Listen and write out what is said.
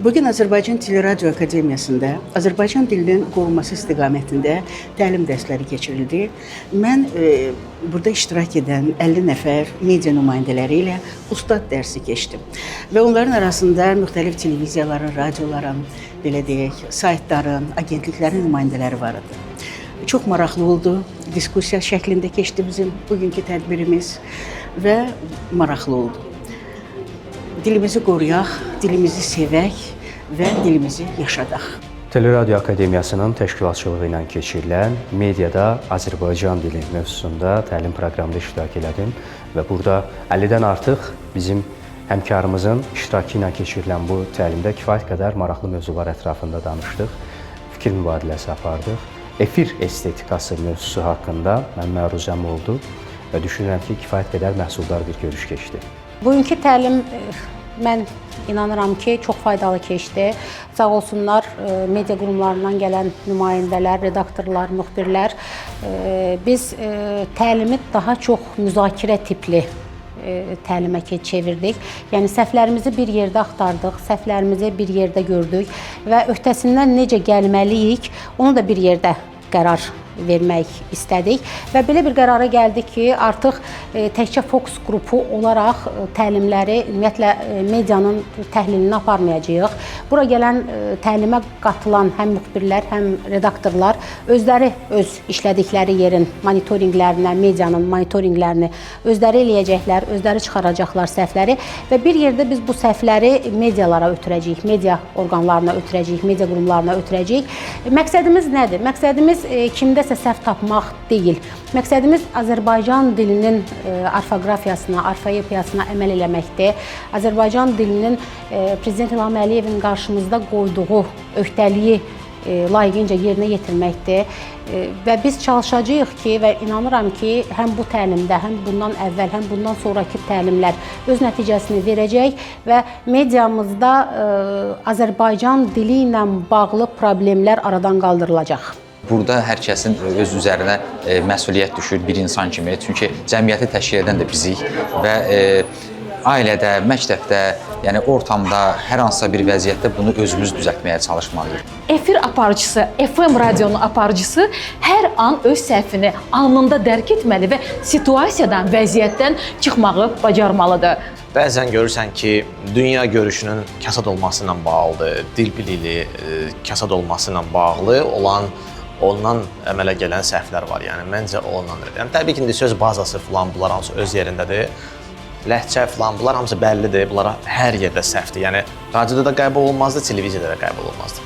Bugün Azərbaycan Teleradio Akademiyasında Azərbaycan dilinin qorunması istiqamətində təlim dərsləri keçirildi. Mən burada iştirak edən 50 nəfər media nümayəndələri ilə ustad dərsi keçdim. Və onların arasında müxtəlif televiziyaların, radioların, belə deyək, saytların, agentliklərin nümayəndələri var idi. Çox maraqlı oldu. Diskussiya şəklində keçdi bizim bugünkü tədbirimiz və maraqlı oldu. Dilimizi qoruyaq, dilimizi sevək və dilimizi yaşadaq. Teleradio Akademiyasının təşkilatçılığı ilə keçirilən mediada Azərbaycan dili mövzusunda təlim proqramında iştirak elədim və burada 50-dən artıq bizim həmkarımızın iştirakı ilə keçirilən bu təlimdə kifayət qədər maraqlı mövzular ətrafında danışdıq, fikir mübadiləsi apardıq. Efir estetikası mövzusu haqqında mənim məruzəm oldu və düşünürəm ki, kifayət qədər məhsuldar bir görüş keçdi. Bugünkü təlim mən inanıram ki, çox faydalı keçdi. Sağ olsunlar media qurumlarından gələn nümayəndələr, redaktorlar, müxbirlər. Biz təlimi daha çox müzakirə tipli təlimə çevirdik. Yəni səhvlərimizi bir yerdə axtardıq, səhvlərimizi bir yerdə gördük və öhdəsindən necə gəlməliyik, onu da bir yerdə qərar vermək istədik və belə bir qərara gəldik ki, artıq təkcə fokus qrupu olaraq təlimləri ümumiyyətlə medianın təhlilini aparmayacağıq. Bura gələn təlimə qatılan həm müxbirlər, həm redaktorlar özləri öz işlədikləri yerin monitorinqlərinə, medianın monitorinqlərini özləri eləyəcəklər, özləri çıxaracaqlar səhvləri və bir yerdə biz bu səhvləri medialara ötürəcəyik, media orqanlarına ötürəcəyik, media qurumlarına ötürəcəyik. Məqsədimiz nədir? Məqsədimiz kimdəsə səhv tapmaq deyil. Məqsədimiz Azərbaycan dilinin orfoqrafiyasına, orfoepiyasına əməl eləməkdir. Azərbaycan dilinin Prezident İlham Əliyevin qarşımızda qoyduğu öhdəliyi layiqincə yerinə yetirməkdir. Və biz çalışacağıq ki, və inanıram ki, həm bu təlimdə, həm bundan əvvəl, həm bundan sonraki təlimlər öz nəticəsini verəcək və mediamızda Azərbaycan dili ilə bağlı problemlər aradan qaldırılacaq. Burada hər kəsin öz üzərinə məsuliyyət düşür bir insan kimi. Çünki cəmiyyəti təşkil edən də bizik və ailədə, məktəbdə, yəni ortamda, hər hansısa bir vəziyyətdə bunu özümüz düzəltməyə çalışmalıyıq. Efir aparıcısı, FM radionun aparıcısı hər an öz səhvini anında dərk etməli və situasiyadan, vəziyyətdən çıxmağı bacarmalıdır. Bəzən görürsən ki, dünya görüşünün kasad olması ilə bağlıdır, dil bilili kasad olması ilə bağlı olan ondan əmələ gələn səhvlər var. Yəni məncə ondandır. Yəni təbii ki, indi söz bazası filan bunlar hamısı öz yerindədir. Ləhcə filan bunlar hamısı bəllidir. Bunlara hər yerdə səhvdir. Yəni radioda da qəbul olmazdı, televiziyada da qəbul olmazdı.